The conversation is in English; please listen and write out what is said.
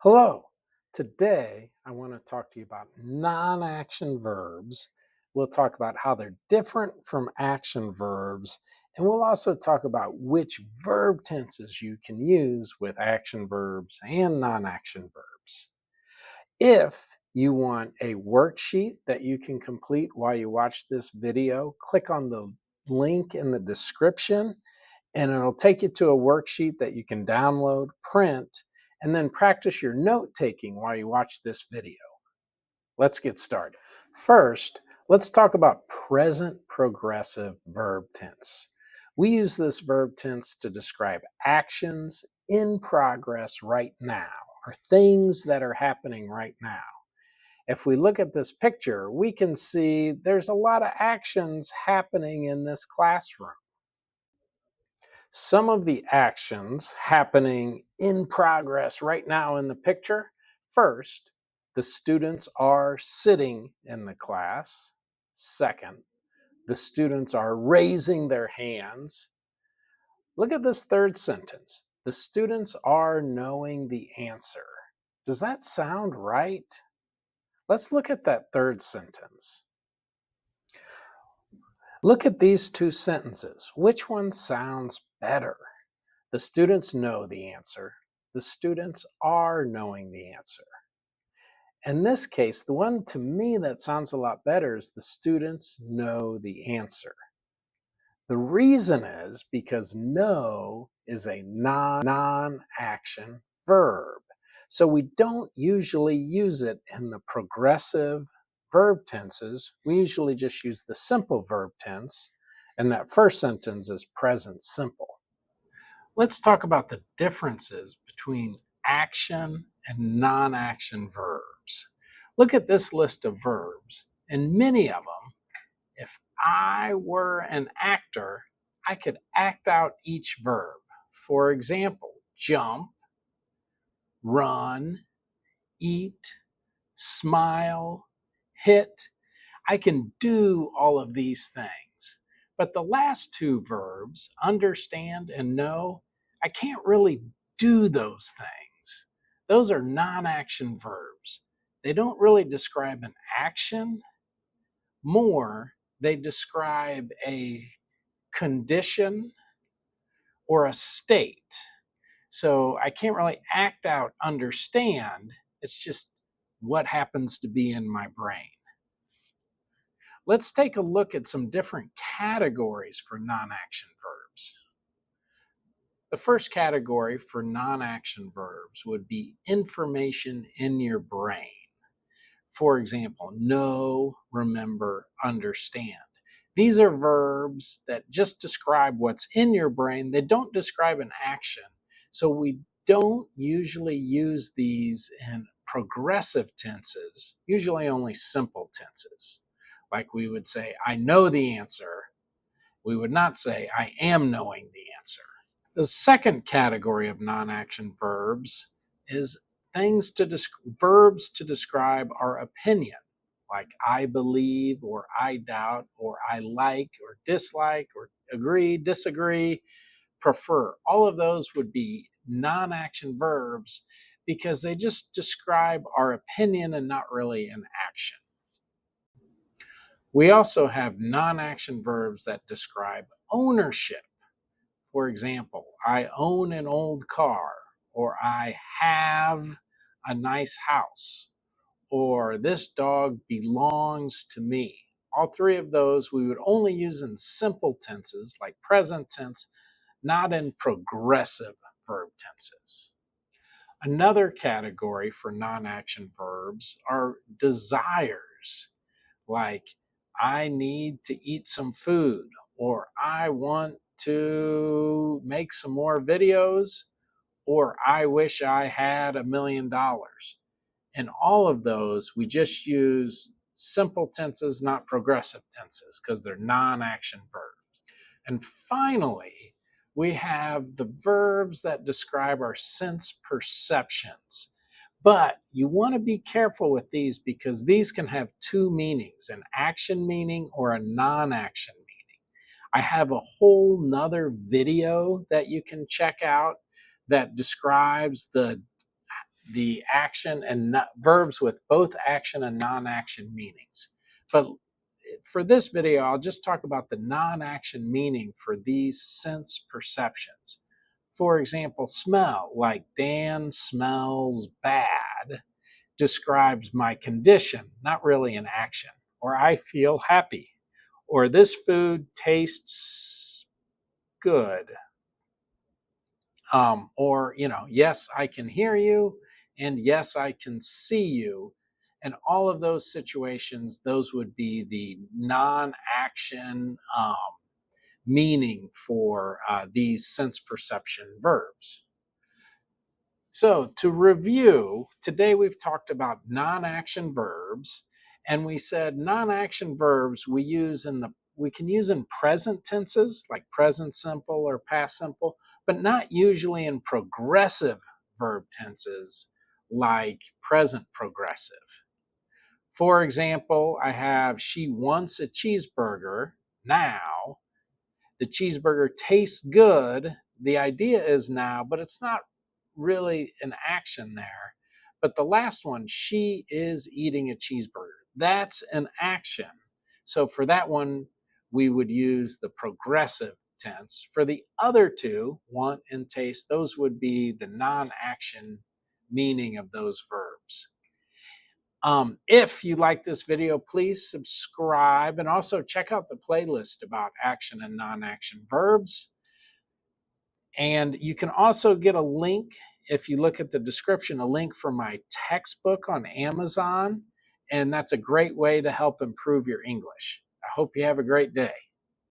Hello. Today, I want to talk to you about non-action verbs. We'll talk about how they're different from action verbs, and we'll also talk about which verb tenses you can use with action verbs and non-action verbs. If you want a worksheet that you can complete while you watch this video, click on the link in the description and it'll take you to a worksheet that you can download, print, and then practice your note taking while you watch this video. Let's get started. First, let's talk about present progressive verb tense. We use this verb tense to describe actions in progress right now, or things that are happening right now. If we look at this picture, we can see there's a lot of actions happening in this classroom. Some of the actions happening in progress right now in the picture. First, the students are sitting in the class. Second, the students are raising their hands. Look at this third sentence. The students are knowing the answer. Does that sound right? Let's look at that third sentence. Look at these two sentences. Which one sounds better? The students know the answer. The students are knowing the answer. In this case, the one to me that sounds a lot better is the students know the answer. The reason is because know is a non-action verb. So we don't usually use it in the progressive verb tenses. We usually just use the simple verb tense, and that first sentence is present simple. Let's talk about the differences between action and non-action verbs. Look at this list of verbs, and many of them, if I were an actor, I could act out each verb. For example, jump, run, eat, smile, hit. I can do all of these things. But the last two verbs, understand and know, I can't really do those things. Those are non action verbs. They don't really describe an action, more, they describe a condition or a state. So I can't really act out understand. It's just what happens to be in my brain. Let's take a look at some different categories for non-action verbs. The first category for non-action verbs would be information in your brain. For example, know, remember, understand. These are verbs that just describe what's in your brain. They don't describe an action. So we don't usually use these in progressive tenses, usually only simple tenses. Like we would say, I know the answer. We would not say, I am knowing the answer. The second category of non-action verbs is verbs to describe our opinion, like I believe or I doubt or I like or dislike or agree, disagree, prefer. All of those would be non-action verbs because they just describe our opinion and not really an action. We also have non-action verbs that describe ownership. For example, I own an old car, or I have a nice house, or this dog belongs to me. All three of those we would only use in simple tenses like present tense, not in progressive verb tenses. Another category for non-action verbs are desires, like I need to eat some food, or I want to make some more videos, or I wish I had $1,000,000. In all of those, we just use simple tenses, not progressive tenses, because they're non-action verbs. And finally, we have the verbs that describe our sense perceptions. But you want to be careful with these because these can have two meanings, an action meaning or a non-action meaning. I have a whole nother video that you can check out that describes the the action and verbs with both action and non-action meanings. But for this video, I'll just talk about the non-action meaning for these sense perceptions. For example, smell, like Dan smells bad, describes my condition, not really an action. Or I feel happy. Or this food tastes good. Or, yes, I can hear you, and yes, I can see you. And all of those situations, those would be the non-action meaning for these sense perception verbs. So to review, today we've talked about non-action verbs, and we said non-action verbs we can use in present tenses like present simple or past simple, but not usually in progressive verb tenses like present progressive. For example, I have she wants a cheeseburger now. The cheeseburger tastes good. The idea is now, but it's not really an action there. But the last one, she is eating a cheeseburger. That's an action. So for that one, we would use the progressive tense. For the other two, want and taste, those would be the non-action meaning of those verbs. If you like this video, please subscribe and also check out the playlist about action and non-action verbs. And you can also get a link, if you look at the description, a link for my textbook on Amazon. And that's a great way to help improve your English. I hope you have a great day.